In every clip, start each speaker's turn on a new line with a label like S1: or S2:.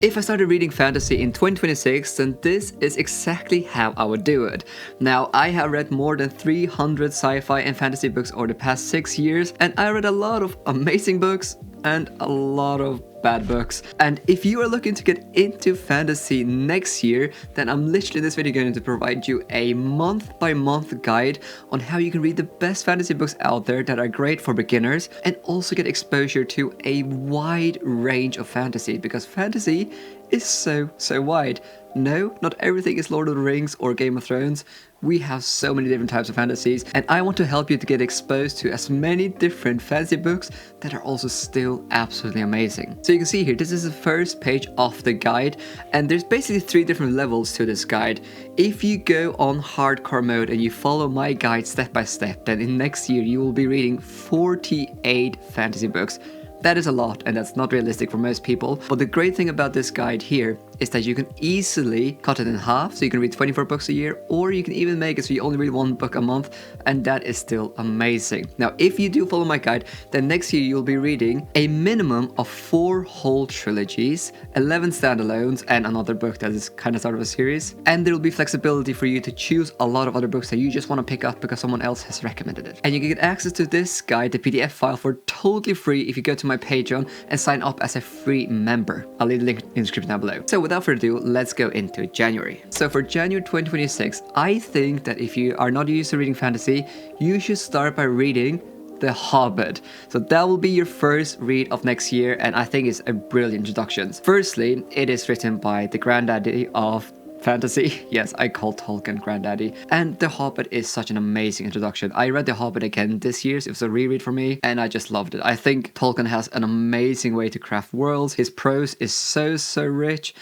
S1: If I started reading fantasy in 2026, then this is exactly how I would do it. Now, I have read more than 300 sci-fi and fantasy books over the past 6 years, and I read a lot of amazing books and a lot of bad books. And if you are looking to get into fantasy next year, then I'm literally in this video going to provide you a month-by-month guide on how you can read the best fantasy books out there that are great for beginners and also get exposure to a wide range of fantasy, because fantasy is so wide. No, not everything is Lord of the Rings or Game of Thrones. We have so many different types of fantasies, and I want to help you to get exposed to as many different fantasy books that are also still absolutely amazing. So you can see here, this is the first page of the guide, and there's basically 3 different levels to this guide. If you go on hardcore mode and you follow my guide step by step, then in next year you will be reading 48 fantasy books. That is a lot, and that's not realistic for most people. But the great thing about this guide here is that you can easily cut it in half, so you can read 24 books a year, or you can even make it so you only read 1 book a month, and that is still amazing. Now, if you do follow my guide, then next year you'll be reading a minimum of 4 whole trilogies, 11 standalones, and another book that is kind of sort of a series. And there will be flexibility for you to choose a lot of other books that you just want to pick up because someone else has recommended it. And you can get access to this guide, the PDF file, for totally free if you go to my Patreon and sign up as a free member. I'll leave the link in the description down below. So without further ado, let's go into January. So for January 2026, I think that if you are not used to reading fantasy, you should start by reading The Hobbit. So that will be your first read of next year, and I think it's a brilliant introduction. Firstly, it is written by the granddaddy of fantasy. Yes, I call Tolkien granddaddy. And The Hobbit is such an amazing introduction. I read The Hobbit again this year, so it was a reread for me, and I just loved it. I think Tolkien has an amazing way to craft worlds. His prose is so rich,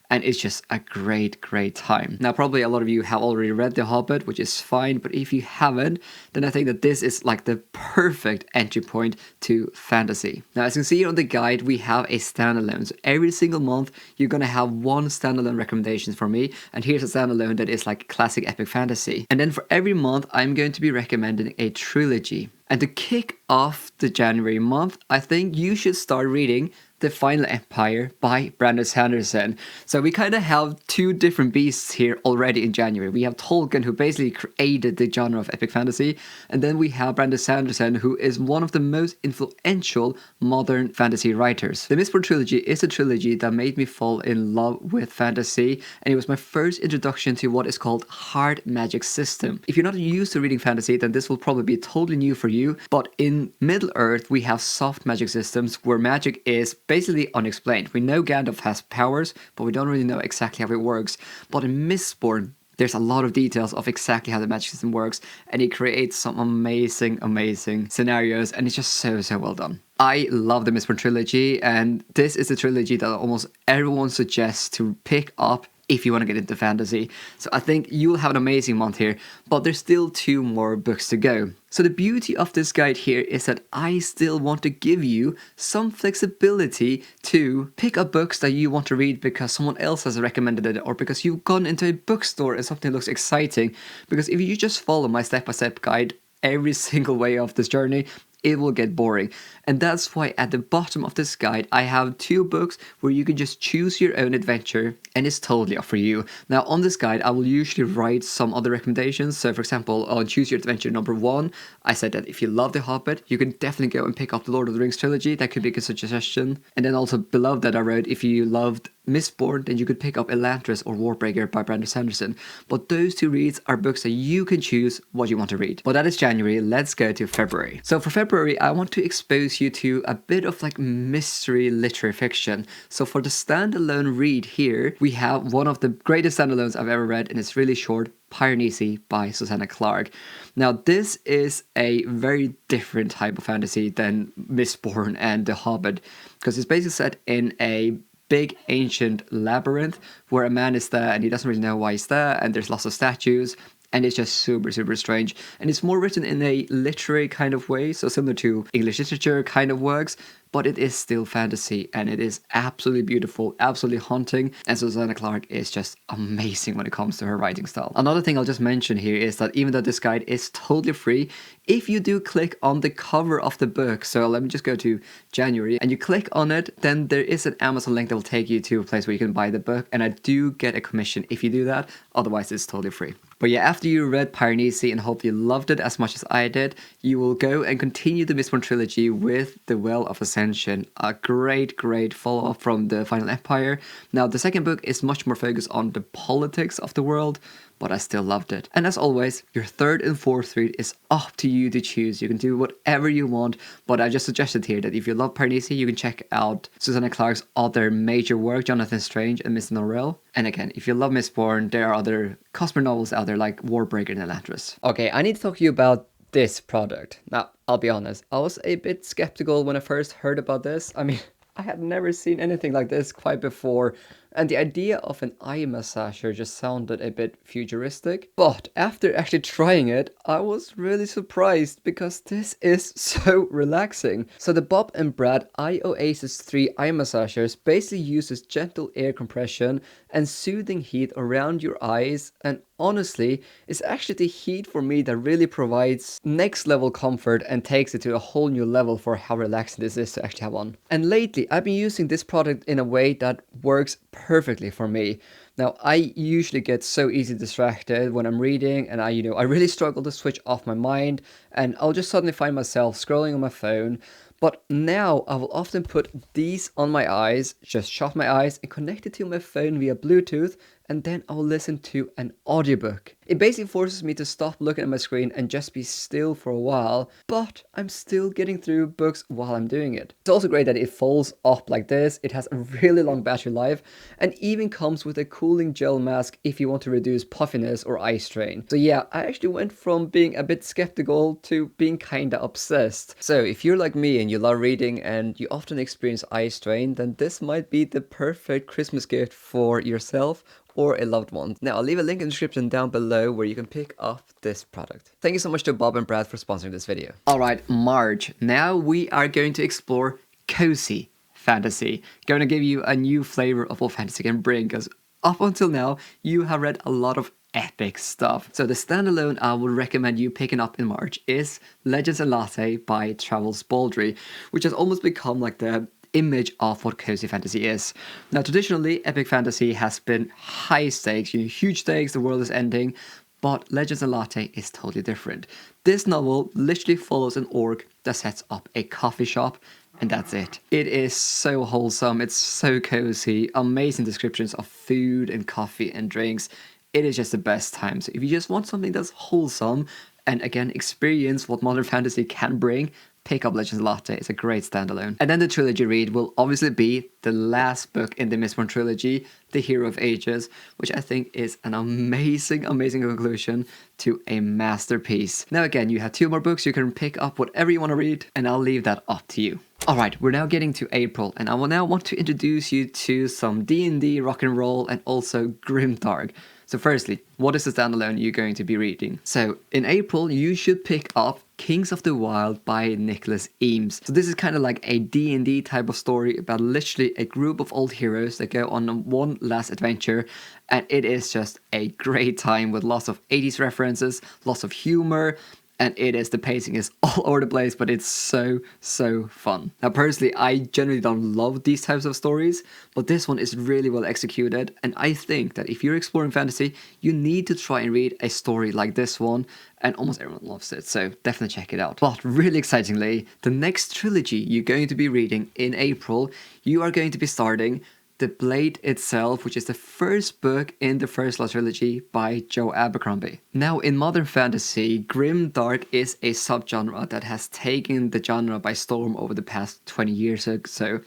S1: and it's just a great time. Now, probably a lot of you have already read The Hobbit, which is fine, but if you haven't, then I think that this is like the perfect entry point to fantasy. Now, as you can see on the guide, we have a standalone. So every single month, you're gonna have 1 standalone recommendation from me, and here's a standalone that is like classic epic fantasy. And then for every month, I'm going to be recommending a trilogy. And to kick off the January month, I think you should start reading The Final Empire by Brandon Sanderson. So we kind of have 2 different beasts here already in January. We have Tolkien, who basically created the genre of epic fantasy, and then we have Brandon Sanderson, who is one of the most influential modern fantasy writers. The Mistborn trilogy is a trilogy that made me fall in love with fantasy, and it was my first introduction to what is called hard magic system. If you're not used to reading fantasy, then this will probably be totally new for you, but in Middle-earth, we have soft magic systems where magic is basically unexplained. We know Gandalf has powers, but we don't really know exactly how it works. But in Mistborn, there's a lot of details of exactly how the magic system works, and it creates some amazing scenarios, and it's just so well done. I love the Mistborn trilogy, and this is a trilogy that almost everyone suggests to pick up if you want to get into fantasy. So I think you'll have an amazing month here, but there's still 2 more books to go. So the beauty of this guide here is that I still want to give you some flexibility to pick up books that you want to read because someone else has recommended it, or because you've gone into a bookstore and something looks exciting. Because if you just follow my step-by-step guide every single way of this journey, it will get boring. And that's why at the bottom of this guide, I have 2 books where you can just choose your own adventure, and it's totally up for you. Now, on this guide, I will usually write some other recommendations. So for example, on Choose Your Adventure number 1, I said that if you love The Hobbit, you can definitely go and pick up the Lord of the Rings trilogy. That could be a good suggestion. And then also below that I wrote, if you loved Mistborn, then you could pick up Elantris or Warbreaker by Brandon Sanderson. But those 2 reads are books that you can choose what you want to read. Well, that is January. Let's go to February. So for February, I want to expose you to a bit of like mystery literary fiction. So for the standalone read here, we have one of the greatest standalones I've ever read, and it's really short, Piranesi by Susanna Clarke. Now, this is a very different type of fantasy than Mistborn and The Hobbit, because it's basically set in a big ancient labyrinth where a man is there and he doesn't really know why he's there, and there's lots of statues, and it's just super, super strange. And it's more written in a literary kind of way, so similar to English literature kind of works, but it is still fantasy, and it is absolutely beautiful, absolutely haunting, and Susanna Clarke is just amazing when it comes to her writing style. Another thing I'll just mention here is that even though this guide is totally free, if you do click on the cover of the book, so let me just go to January, and you click on it, then there is an Amazon link that will take you to a place where you can buy the book, and I do get a commission if you do that, otherwise it's totally free. But yeah, after you read Piranesi and hope you loved it as much as I did, you will go and continue the Mistborn trilogy with The Well of Ascension, a great, great follow-up from the Final Empire. Now, the second book is much more focused on the politics of the world, but I still loved it. And as always, your third and fourth read is up to you to choose. You can do whatever you want, but I just suggested here that if you love Piranesi, you can check out Susanna Clarke's other major work, Jonathan Strange and Miss Norrell. And again, if you love Mistborn, there are other Cosmere novels out there like Warbreaker and Elantris. Okay, I need to talk to you about this product. Now, I'll be honest, I was a bit skeptical when I first heard about this. I mean, I had never seen anything like this quite before, and the idea of an eye massager just sounded a bit futuristic. But after actually trying it, I was really surprised because this is so relaxing. So the Bob and Brad Eye Oasis 3 eye massagers basically uses gentle air compression and soothing heat around your eyes, and honestly, it's actually the heat for me that really provides next level comfort and takes it to a whole new level for how relaxing this is to actually have on. And lately, I've been using this product in a way that works perfectly for me. Now, I usually get so easily distracted when I'm reading, and I really struggle to switch off my mind, and I'll just suddenly find myself scrolling on my phone. But now I will often put these on my eyes, just shut my eyes and connect it to my phone via Bluetooth, and then I'll listen to an audiobook. It basically forces me to stop looking at my screen and just be still for a while, but I'm still getting through books while I'm doing it. It's also great that it folds up like this, it has a really long battery life, and even comes with a cooling gel mask if you want to reduce puffiness or eye strain. So yeah, I actually went from being a bit skeptical to being kinda obsessed. So if you're like me and you love reading and you often experience eye strain, then this might be the perfect Christmas gift for yourself or a loved one. Now, I'll leave a link in the description down below where you can pick up this product. Thank you so much to Bob and Brad for sponsoring this video. Alright, March. Now we are going to explore cozy fantasy. Going to give you a new flavor of what fantasy can bring, because up until now, you have read a lot of epic stuff. So the standalone I would recommend you picking up in March is Legends and Latte by Travels Baldry, which has almost become like the image of what cozy fantasy is. Now, traditionally, epic fantasy has been high stakes, huge stakes, the world is ending, but Legends and Latte is totally different. This novel literally follows an orc that sets up a coffee shop, and that's it. It is so wholesome, it's so cozy, amazing descriptions of food and coffee and drinks. It is just the best time. So if you just want something that's wholesome, and again, experience what modern fantasy can bring, pick up Legends Latte. It's a great standalone. And then the trilogy read will obviously be the last book in the Mistborn trilogy, The Hero of Ages, which I think is an amazing, amazing conclusion to a masterpiece. Now again, you have 2 more books, you can pick up whatever you want to read, and I'll leave that up to you. Alright, we're now getting to April, and I will now want to introduce you to some D&D, rock and roll, and also Grimdark. So firstly, what is the standalone you're going to be reading? So in April, you should pick up Kings of the Wyld by Nicholas Eames. So this is kind of like a D&D type of story about literally a group of old heroes that go on one last adventure, and it is just a great time with lots of 80s references, lots of humor, and the pacing is all over the place, but it's so fun. Now personally, I generally don't love these types of stories, but this one is really well executed, and I think that if you're exploring fantasy, you need to try and read a story like this one, and almost everyone loves it, so definitely check it out. But really excitingly, the next trilogy you're going to be reading in April, you are going to be starting The Blade Itself, which is the first book in the First Law trilogy by Joe Abercrombie. Now, in modern fantasy, Grimdark is a subgenre that has taken the genre by storm over the past 20 years or so.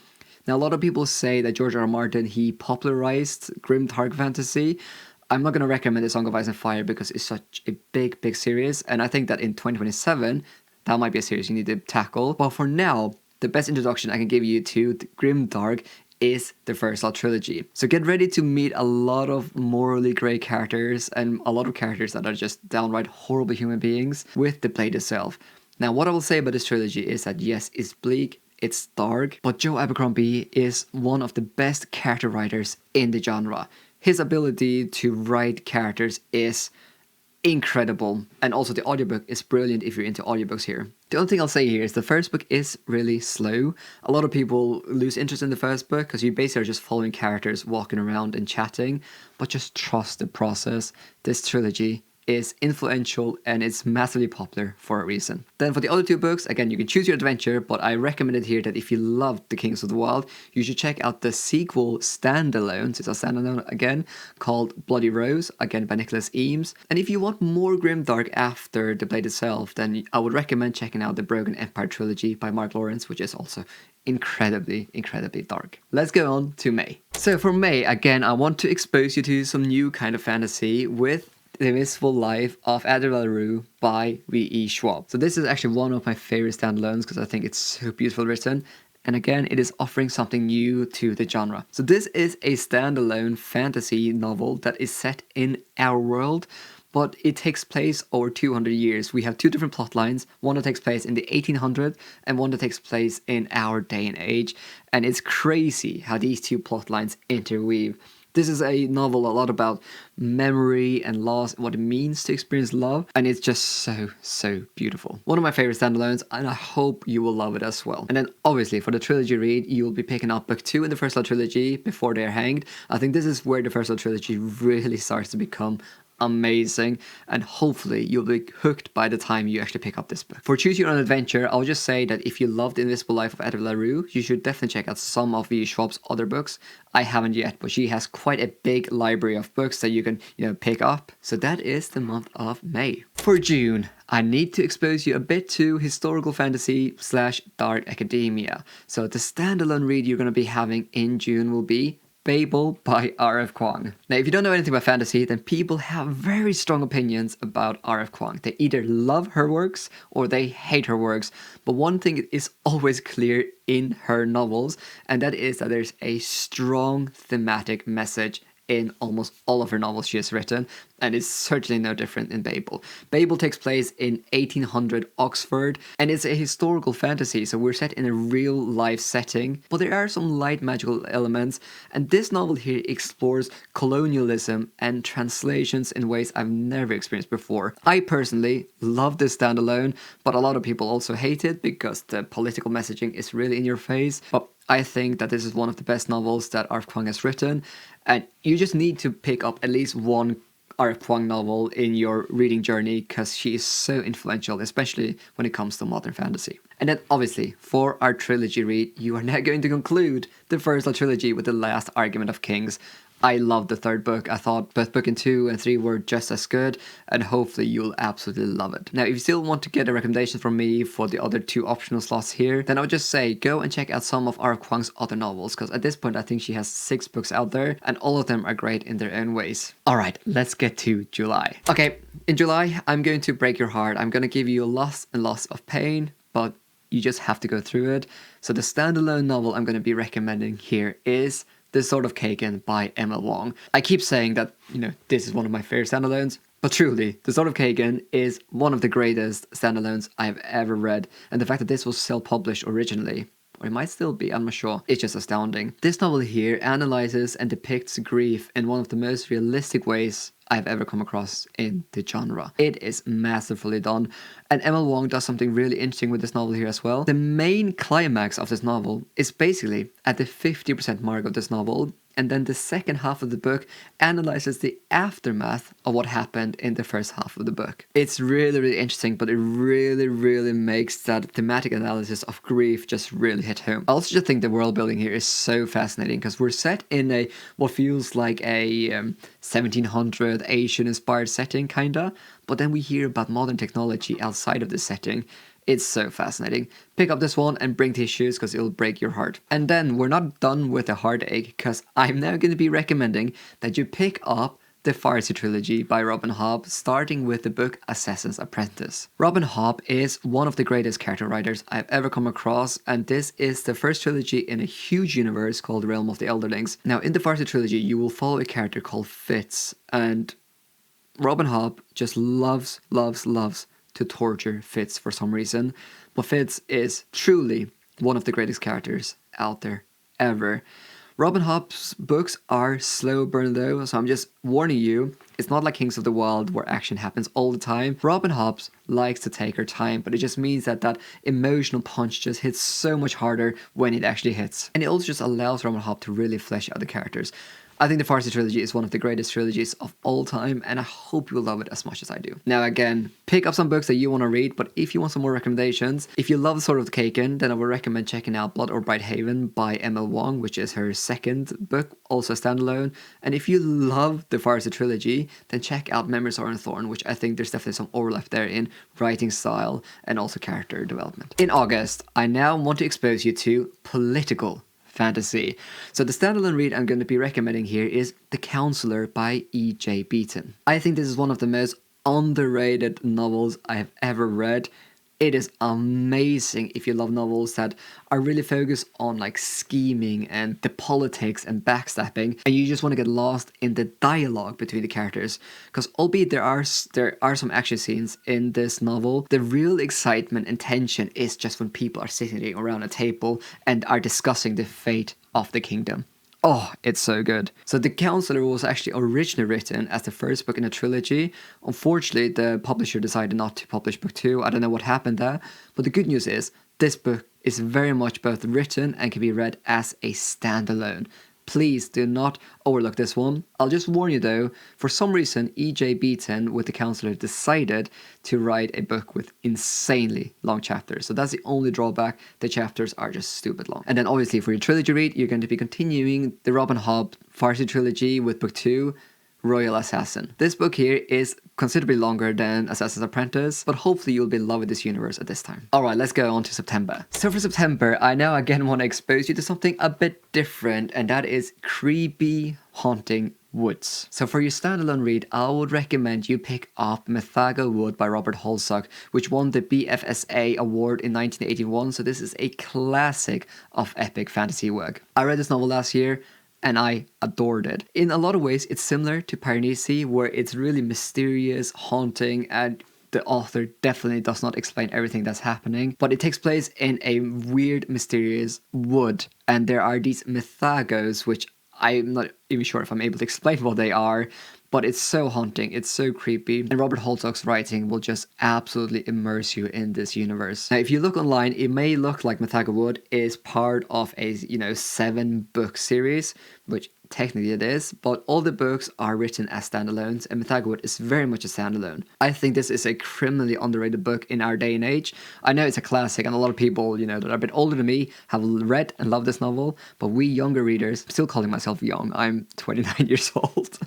S1: Now, a lot of people say that George R.R. Martin, he popularized Grimdark fantasy. I'm not going to recommend The Song of Ice and Fire because it's such a big series, and I think that in 2027, that might be a series you need to tackle. But for now, the best introduction I can give you to Grimdark is the First Law trilogy. So get ready to meet a lot of morally grey characters and a lot of characters that are just downright horrible human beings with the Blade itself. Now, what I will say about this trilogy is that yes, it's bleak, it's dark, but Joe Abercrombie is one of the best character writers in the genre. His ability to write characters is incredible, and also the audiobook is brilliant if you're into audiobooks here. The only thing I'll say here is the first book is really slow. A lot of people lose interest in the first book because you basically are just following characters walking around and chatting, but just trust the process. This trilogy is influential and it's massively popular for a reason. Then for the other two books, again, you can choose your adventure, but I recommend it here that if you loved The Kings of the Wyld, you should check out the sequel Standalone. So it's a standalone again, called Bloody Rose, again by Nicholas Eames. And if you want more grimdark after The Blade itself, then I would recommend checking out the Broken Empire trilogy by Mark Lawrence, which is also incredibly dark. Let's go on to May. So for May, again, I want to expose you to some new kind of fantasy with The Invisible Life of Addie LaRue by V.E. Schwab. So this is actually one of my favorite standalones because I think it's so beautifully written. And again, it is offering something new to the genre. So this is a standalone fantasy novel that is set in our world, but it takes place over 200 years. We have two different plot lines, one that takes place in the 1800s and one that takes place in our day and age. And it's crazy how these two plot lines interweave. This is a novel a lot about memory and loss and what it means to experience love. And it's just so beautiful. One of my favorite standalones, and I hope you will love it as well. And then obviously for the trilogy read, you will be picking up book 2 in the First Law trilogy, Before They Are Hanged. I think this is where the First Law trilogy really starts to become amazing, and hopefully you'll be hooked by the time you actually pick up this book. For Choose Your Own Adventure, I'll just say that if you love The Invisible Life of Addie LaRue, you should definitely check out some of V. Schwab's other books. I haven't yet, but she has quite a big library of books that you can, pick up. So that is the month of May. For June, I need to expose you a bit to historical fantasy / dark academia. So the standalone read you're going to be having in June will be Babel by R.F. Kuang. Now, if you don't know anything about fantasy, then people have very strong opinions about R.F. Kuang. They either love her works or they hate her works. But one thing is always clear in her novels, and that is that there's a strong thematic message in almost all of her novels she has written, and it's certainly no different in Babel. Babel takes place in 1800 Oxford, and it's a historical fantasy, so we're set in a real life setting, but there are some light magical elements, and this novel here explores colonialism and translations in ways I've never experienced before. I personally love this standalone, but a lot of people also hate it because the political messaging is really in your face. But I think that this is one of the best novels that R.F. Kuang has written, and you just need to pick up at least one R.F. Kuang novel in your reading journey because she is so influential, especially when it comes to modern fantasy. And then obviously, for our trilogy read, you are now going to conclude the First Law trilogy with The Last Argument of Kings. I loved the third book. I thought both book 2 and 3 were just as good, and hopefully you'll absolutely love it. Now, if you still want to get a recommendation from me for the other 2 optional slots here, then I would just say go and check out some of R.F. Kuang's other novels, because at this point I think she has 6 books out there, and all of them are great in their own ways. Alright, let's get to July. Okay, in July, I'm going to break your heart. I'm going to give you lots and lots of pain, but you just have to go through it. So the standalone novel I'm going to be recommending here is The Sword of Kaigen by Emma Wong. I keep saying that, this is one of my favorite standalones, but truly, The Sword of Kaigen is one of the greatest standalones I've ever read, and the fact that this was self-published originally, or it might still be, I'm not sure, it's just astounding. This novel here analyzes and depicts grief in one of the most realistic ways I've ever come across in the genre. It is masterfully done, and Emma Wong does something really interesting with this novel here as well. The main climax of this novel is basically at the 50% mark of this novel, and then the second half of the book analyzes the aftermath of what happened in the first half of the book. It's really interesting, but it really makes that thematic analysis of grief just really hit home. I also just think the world building here is so fascinating because we're set in what feels like a 1700 Asian inspired setting kinda, but then we hear about modern technology outside of this setting. It's so fascinating. Pick up this one and bring tissues because it'll break your heart. And then we're not done with the heartache because I'm now going to be recommending that you pick up the Farsi trilogy by Robin Hobb, starting with the book Assassin's Apprentice. Robin Hobb is one of the greatest character writers I've ever come across, and this is the first trilogy in a huge universe called Realm of the Elderlings. Now, in the Farsi trilogy, you will follow a character called Fitz, and Robin Hobb just loves to torture Fitz for some reason, but Fitz is truly one of the greatest characters out there ever. Robin Hobb's books are slow burn though, so I'm just warning you, it's not like Kings of the Wyld where action happens all the time. Robin Hobb likes to take her time, but it just means that emotional punch just hits so much harder when it actually hits. And it also just allows Robin Hobb to really flesh out the characters. I think the Farsi trilogy is one of the greatest trilogies of all time, and I hope you will love it as much as I do. Now again, pick up some books that you want to read, but if you want some more recommendations, if you love Sword of the Kaigen, then I would recommend checking out Blood or Bright Haven by M.L. Wong, which is her second book, also standalone. And if you love the Farsi trilogy, then check out Memories of Iron Thorn, which I think there's definitely some overlap there in writing style and also character development. In August, I now want to expose you to political fantasy. So the standalone read I'm going to be recommending here is The Councillor by E.J. Beaton. I think this is one of the most underrated novels I have ever read. It is amazing if you love novels that are really focused on like scheming and the politics and backstabbing, and you just want to get lost in the dialogue between the characters. Because albeit there are some action scenes in this novel, the real excitement and tension is just when people are sitting around a table and are discussing the fate of the kingdom. Oh, it's so good. So The Councillor was actually originally written as the first book in a trilogy. Unfortunately, the publisher decided not to publish book 2. I don't know what happened there. But the good news is, this book is very much both written and can be read as a standalone. Please do not overlook this one. I'll just warn you though, for some reason E.J. Beaton with The Councillor decided to write a book with insanely long chapters. So that's the only drawback. The chapters are just stupid long. And then obviously for your trilogy read, you're going to be continuing the Robin Hobb Farsi trilogy with book 2, Royal Assassin. This book here is considerably longer than Assassin's Apprentice, but hopefully you'll be in love with this universe at this time. Alright, let's go on to September. So for September, I now again want to expose you to something a bit different, and that is creepy, haunting woods. So for your standalone read, I would recommend you pick up Mythago Wood by Robert Holzak, which won the BFSA award in 1981, so this is a classic of epic fantasy work. I read this novel last year, and I adored it. In a lot of ways, it's similar to Piranesi, where it's really mysterious, haunting, and the author definitely does not explain everything that's happening, but it takes place in a weird, mysterious wood, and there are these Mythagos, which I'm not even sure if I'm able to explain what they are, but it's so haunting, it's so creepy, and Robert Holzak's writing will just absolutely immerse you in this universe. Now, if you look online, it may look like Mythago Wood is part of a 7-book series, which technically it is, but all the books are written as standalones, and Mythago Wood is very much a standalone. I think this is a criminally underrated book in our day and age. I know it's a classic, and a lot of people, that are a bit older than me have read and loved this novel, but we younger readers, I'm still calling myself young, I'm 29 years old,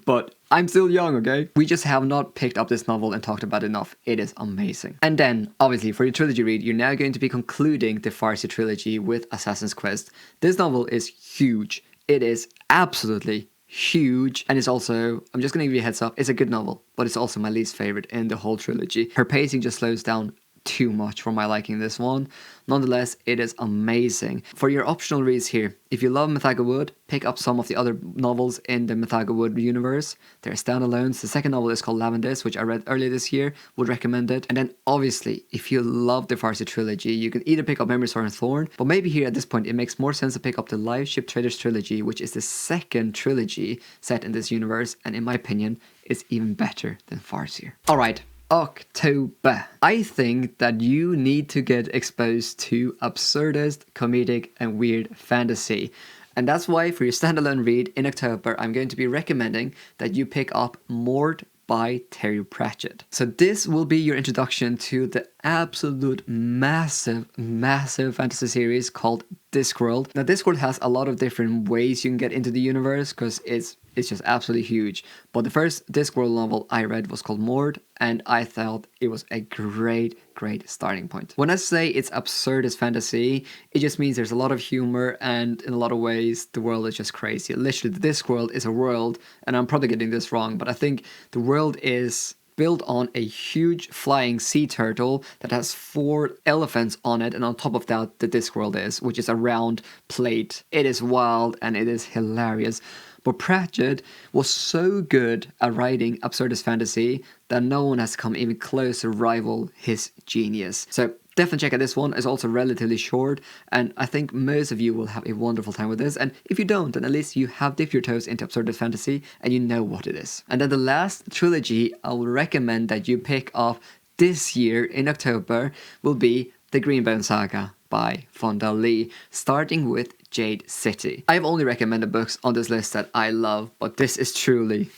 S1: but I'm still young, okay? We just have not picked up this novel and talked about it enough. It is amazing. And then, obviously, for your trilogy read, you're now going to be concluding the Farsi trilogy with Assassin's Quest. This novel is huge. It is absolutely huge, and it's also, I'm just going to give you a heads up, it's a good novel, but it's also my least favorite in the whole trilogy. Her pacing just slows down too much for my liking this one. Nonetheless, it is amazing. For your optional reads here, if you love Mythago Wood, pick up some of the other novels in the Mythago Wood universe. They're standalones. The second novel is called Lattes, which I read earlier this year, would recommend it. And then obviously, if you love the Farsi trilogy, you can either pick up Memories of Iron Thorn, but maybe here at this point, it makes more sense to pick up the Live Ship Traders trilogy, which is the second trilogy set in this universe, and in my opinion, is even better than Farsi. Alright. October. I think that you need to get exposed to absurdist, comedic, and weird fantasy. And that's why for your standalone read in October, I'm going to be recommending that you pick up Mort by Terry Pratchett. So this will be your introduction to the absolute massive fantasy series called Discworld. Now Discworld has a lot of different ways you can get into the universe because it's is just absolutely huge. But the first Discworld novel I read was called Mort, and I thought it was a great starting point. When I say it's absurdist fantasy, it just means there's a lot of humor, and in a lot of ways the world is just crazy. Literally, the Discworld is a world, and I'm probably getting this wrong, but I think the world is built on a huge flying sea turtle that has 4 elephants on it, and on top of that the Discworld is, which is a round plate. It is wild and it is hilarious. But Pratchett was so good at writing absurdist fantasy that no one has come even close to rival his genius. So definitely check out this one. It's also relatively short, and I think most of you will have a wonderful time with this. And if you don't, then at least you have dipped your toes into absurdist fantasy and you know what it is. And then the last trilogy I will recommend that you pick up this year in October will be the Greenbone Saga by Fonda Lee, starting with Jade City. I've only recommended books on this list that I love, but this is truly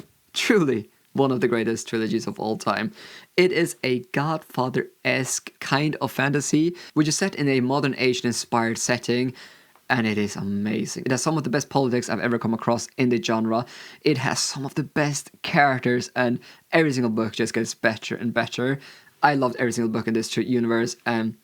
S1: one of the greatest trilogies of all time. It is a Godfather-esque kind of fantasy, which is set in a modern Asian-inspired setting, and it is amazing. It has some of the best politics I've ever come across in the genre. It has some of the best characters, and every single book just gets better and better. I loved every single book in this universe, and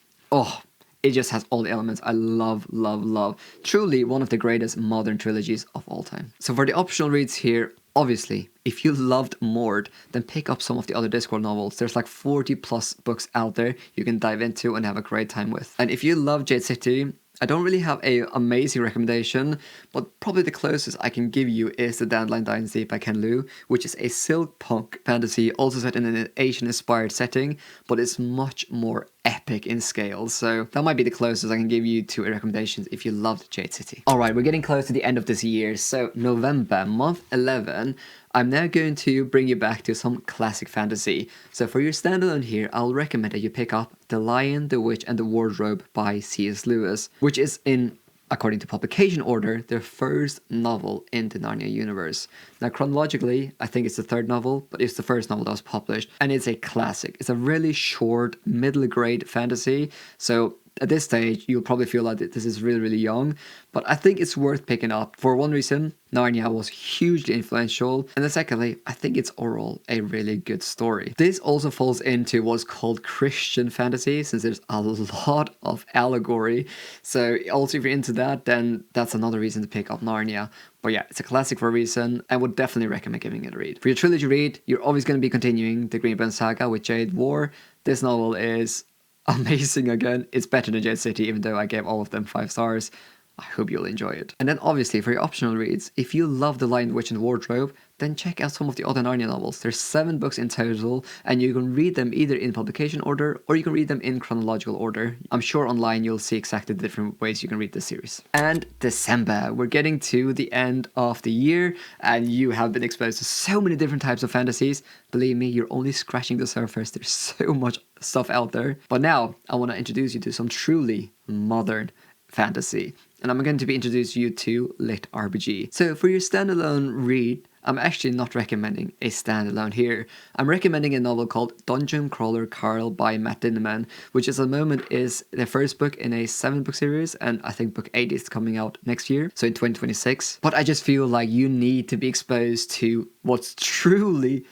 S1: it just has all the elements I love. Truly one of the greatest modern trilogies of all time. So for the optional reads here, obviously, if you loved Mort, then pick up some of the other Discworld novels. There's like 40 plus books out there you can dive into and have a great time with. And if you love Jade City, I don't really have an amazing recommendation, but probably the closest I can give you is The Dandelion Dynasty by Ken Liu, which is a silk punk fantasy also set in an Asian-inspired setting, but it's much more epic in scale. So that might be the closest I can give you to a recommendation if you loved Jade City. Alright, we're getting close to the end of this year, so November, month 11, I'm now going to bring you back to some classic fantasy. So for your standalone here, I'll recommend that you pick up The Lion, the Witch and the Wardrobe by C.S. Lewis, which is in, according to publication order, their first novel in the Narnia universe. Now chronologically, I think it's the third novel, but it's the first novel that was published, and it's a classic. It's a really short, middle grade fantasy, so at this stage, you'll probably feel like this is really young, but I think it's worth picking up. For one reason, Narnia was hugely influential, and then secondly, I think it's overall a really good story. This also falls into what's called Christian fantasy, since there's a lot of allegory, so also if you're into that, then that's another reason to pick up Narnia. But yeah, it's a classic for a reason. I would definitely recommend giving it a read. For your trilogy read, you're always going to be continuing the Greenbone Saga with Jade War. This novel is amazing again. It's better than Jade City, even though I gave all of them 5 stars. I hope you'll enjoy it. And then obviously for your optional reads, if you love The Lion, the Witch and the Wardrobe, then check out some of the other Narnia novels. There's 7 books in total, and you can read them either in publication order or you can read them in chronological order. I'm sure online you'll see exactly the different ways you can read this series. And December, we're getting to the end of the year, and you have been exposed to so many different types of fantasies. Believe me, you're only scratching the surface. There's so much stuff out there. But now I want to introduce you to some truly modern fantasy, and I'm going to be introducing you to LitRPG. So for your standalone read, I'm actually not recommending a standalone here. I'm recommending a novel called Dungeon Crawler Carl by Matt Dinneman, which at the moment is the first book in a 7-book series, and I think book 8 is coming out next year, so in 2026. But I just feel like you need to be exposed to what's truly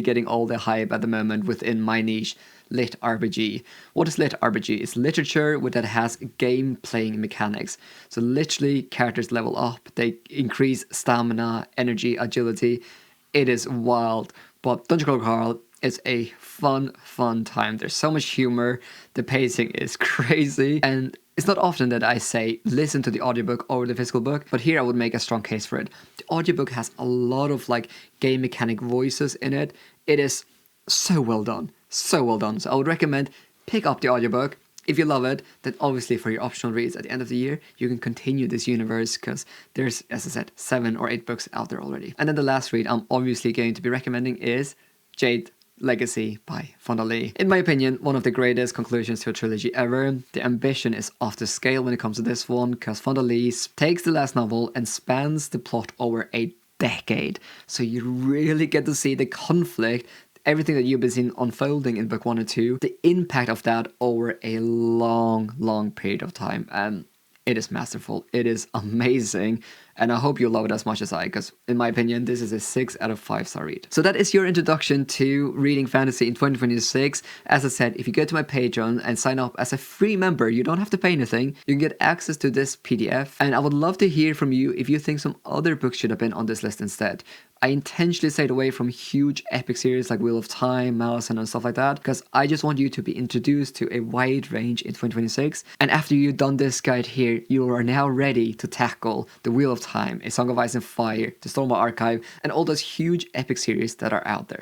S1: getting all the hype at the moment within my niche, LitRPG. What is LitRPG? It's literature that has game playing mechanics. So literally characters level up, they increase stamina, energy, agility. It is wild. But Dungeon Crawler Carl is a fun time. There's so much humor, the pacing is crazy, and it's not often that I say listen to the audiobook over the physical book, but here I would make a strong case for it. The audiobook has a lot of like game mechanic voices in it. It is so well done. So well done. So I would recommend pick up the audiobook. If you love it, then obviously for your optional reads at the end of the year, you can continue this universe because there's, as I said, 7 or 8 books out there already. And then the last read I'm obviously going to be recommending is Jade Legacy by Fonda Lee. In my opinion, one of the greatest conclusions to a trilogy ever. The ambition is off the scale when it comes to this one, because Fonda Lee takes the last novel and spans the plot over a decade. So you really get to see the conflict, everything that you've been seeing unfolding in book 1 and 2, the impact of that over a long period of time. And It is masterful. It is amazing. And I hope you love it as much as I, because in my opinion, this is a 6 out of 5 star read. So that is your introduction to reading fantasy in 2026. As I said, if you go to my Patreon and sign up as a free member, you don't have to pay anything. You can get access to this PDF. And I would love to hear from you if you think some other books should have been on this list instead. I intentionally stayed away from huge epic series like Wheel of Time, Malison, and stuff like that, because I just want you to be introduced to a wide range in 2026. And after you've done this guide here, you are now ready to tackle the Wheel of Time, A Song of Ice and Fire, the Stormwall Archive, and all those huge epic series that are out there.